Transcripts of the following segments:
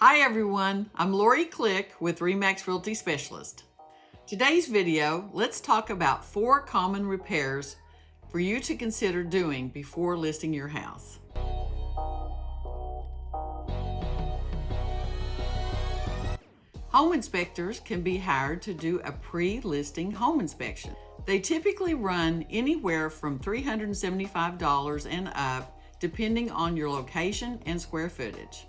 Hi everyone, I'm Lori Click with RE/MAX Realty Specialist. Today's video, let's talk about 4 common repairs for you to consider doing before listing your house. Home inspectors can be hired to do a pre-listing home inspection. They typically run anywhere from $375 and up, depending on your location and square footage.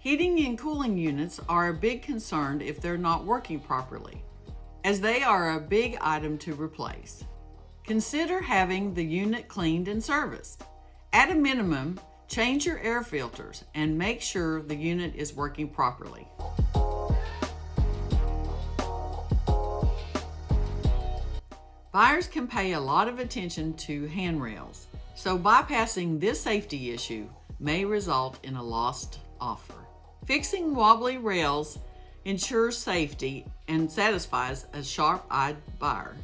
Heating and cooling units are a big concern if they're not working properly, as they are a big item to replace. Consider having the unit cleaned and serviced. At a minimum, change your air filters and make sure the unit is working properly. Buyers can pay a lot of attention to handrails, so bypassing this safety issue may result in a lost offer. Fixing wobbly rails ensures safety and satisfies a sharp-eyed buyer.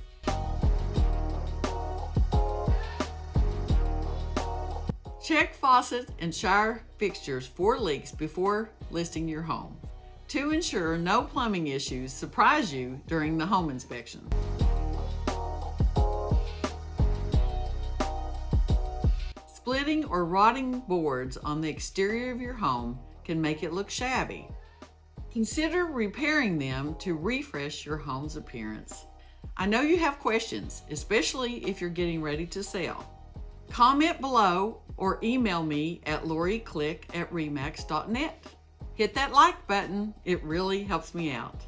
Check faucet and shower fixtures for leaks before listing your home to ensure no plumbing issues surprise you during the home inspection. Splitting or rotting boards on the exterior of your home can make it look shabby. Consider repairing them to refresh your home's appearance. I know you have questions, especially if you're getting ready to sell. Comment below or email me at loriclick@remax.net. Hit that like button, it really helps me out.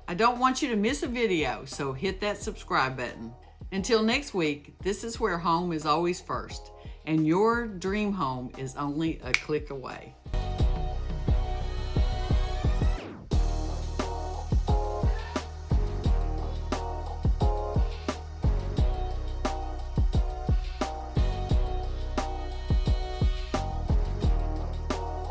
I don't want you to miss a video, so hit that subscribe button. Until next week, this is where home is always first, and your dream home is only a click away.